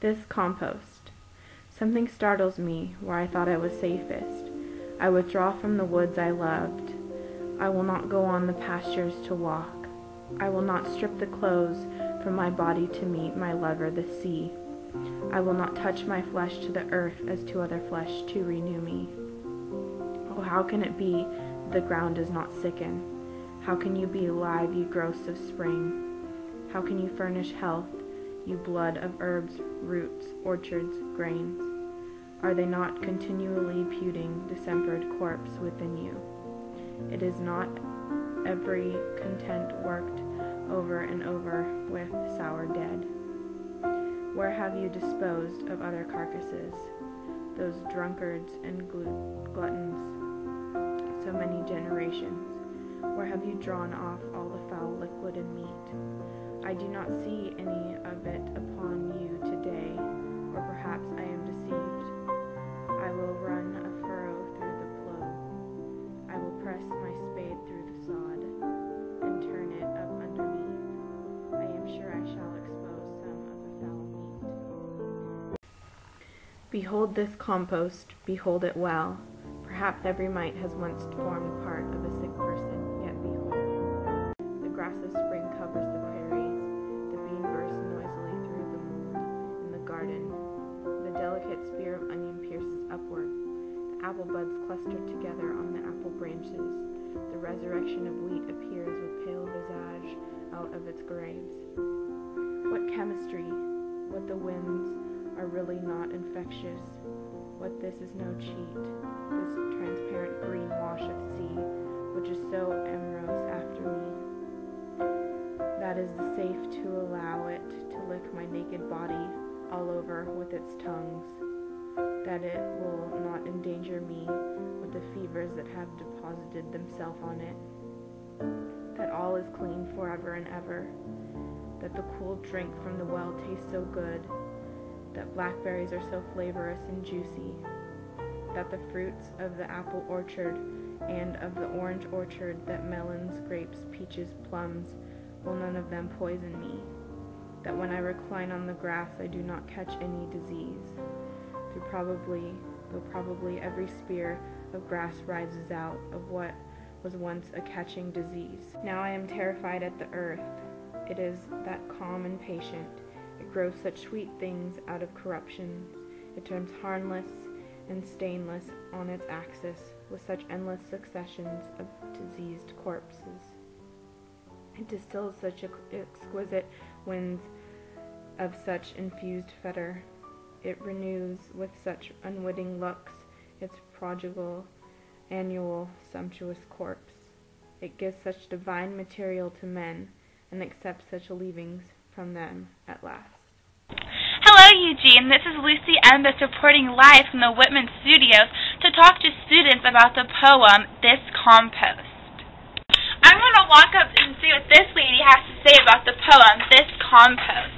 this compost. Something startles me where I thought I was safest. I withdraw from the woods I loved. I will not go on the pastures to walk. I will not strip the clothes from my body to meet my lover, the sea. I will not touch my flesh to the earth as to other flesh to renew me. Oh, how can it be the ground does not sicken? How can you be alive, you growths of spring? How can you furnish health, you blood of herbs, roots, orchards, grains? Are they not continually puting distempered corpse within you? It is not every content worked over and over with sour dead. Where have you disposed of other carcasses, those drunkards and gluttons, so many generations? Where have you drawn off all the foul liquid and meat? I do not see any of it upon you today, or perhaps I am deceived. I will run a furrow through the plough. I will press my spade through the sod, and turn it up underneath. I am sure I shall expose some of the foul meat. Behold this compost, behold it well. Perhaps every mite has once formed part of a sick person, yet behold. The grass of spring covers the prairies, the bean bursts noisily through the mold in the garden. The delicate spear of onion pierces upward. The apple buds cluster together on the apple branches. The resurrection of wheat appears with pale visage out of its graves. What chemistry, what the winds are really not infectious. What this is no cheat, this transparent green wash of sea, which is so amorous after me. That is the safe to allow it to lick my naked body all over with its tongues, that it will not endanger me with the fevers that have deposited themselves on it, that all is clean forever and ever, that the cool drink from the well tastes so good, that blackberries are so flavorous and juicy, that the fruits of the apple orchard and of the orange orchard, that melons, grapes, peaches, plums, will none of them poison me, that when I recline on the grass I do not catch any disease, though probably every spear of grass rises out of what was once a catching disease. Now I am terrified at the earth. It is that calm and patient. It grows such sweet things out of corruption. It turns harmless and stainless on its axis with such endless successions of diseased corpses. It distills such exquisite winds of such infused fetor. It renews with such unwitting looks its prodigal, annual, sumptuous corpse. It gives such divine material to men and accepts such leavings from them at last. Hello, Eugene. This is Lucy Embus reporting live from the Whitman Studios to talk to students about the poem, This Compost. I'm going to walk up and see what this lady has to say about the poem, This Compost.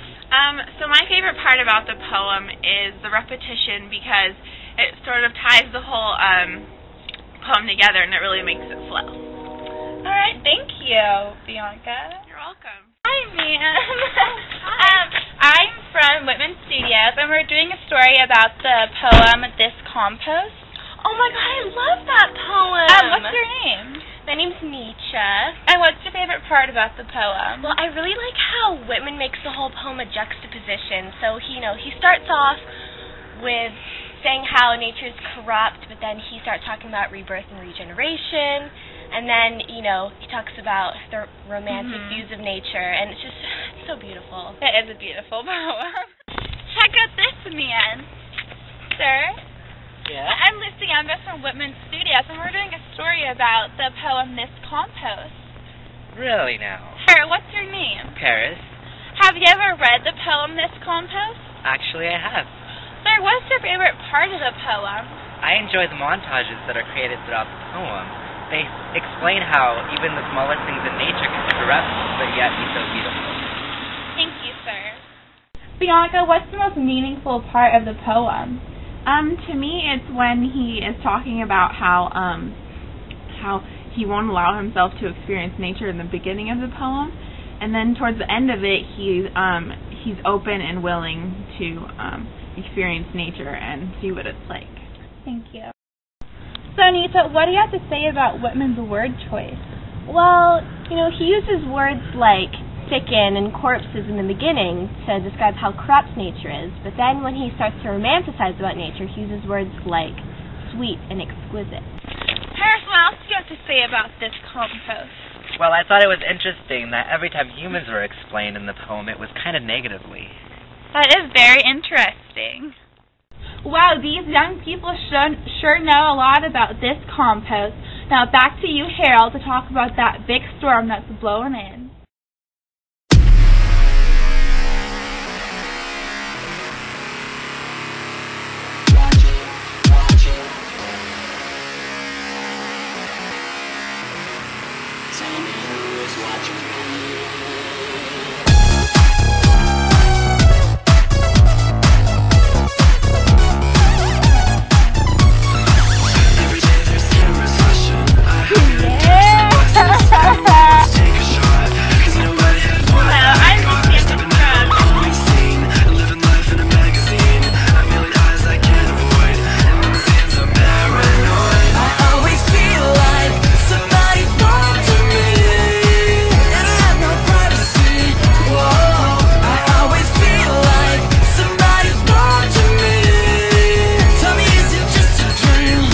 So my favorite part about the poem is the repetition because it sort of ties the whole poem together and it really makes it flow. All right, thank you, Bianca. You're welcome. Hi, ma'am. I'm from Whitman Studios, and we're doing a story about the poem, This Compost. Oh my god, I love that poem! What's your name? My name's Nietzsche. And what's your favorite part about the poem? Well, I really like how Whitman makes the whole poem a juxtaposition. So, he starts off with saying how nature is corrupt, but then he starts talking about rebirth and regeneration. And then, he talks about the romantic views of nature, and it's so beautiful. It is a beautiful poem. Check out this man. Sir? Yeah? I'm Lucy Embus from Whitman Studios, and we're doing a story about the poem This Compost. Really now? Sir, what's your name? Paris? Have you ever read the poem This Compost? Actually, I have. Sir, what's your favorite part of the poem? I enjoy the montages that are created throughout the poem. They explain how even the smallest things in nature can be corrupt, but yet be so beautiful. Thank you, sir. Bianca, what's the most meaningful part of the poem? To me, it's when he is talking about how he won't allow himself to experience nature in the beginning of the poem, and then towards the end of it, he he's open and willing to experience nature and see what it's like. Thank you. So, Anita, what do you have to say about Whitman's word choice? Well, he uses words like thicken and corpses in the beginning to describe how corrupt nature is, but then when he starts to romanticize about nature, he uses words like sweet and exquisite. Harris, what else do you have to say about this compost? Well, I thought it was interesting that every time humans were explained in the poem, it was kind of negatively. That is very interesting. Wow, these young people sure know a lot about this compost. Now back to you, Harold, to talk about that big storm that's blowing in.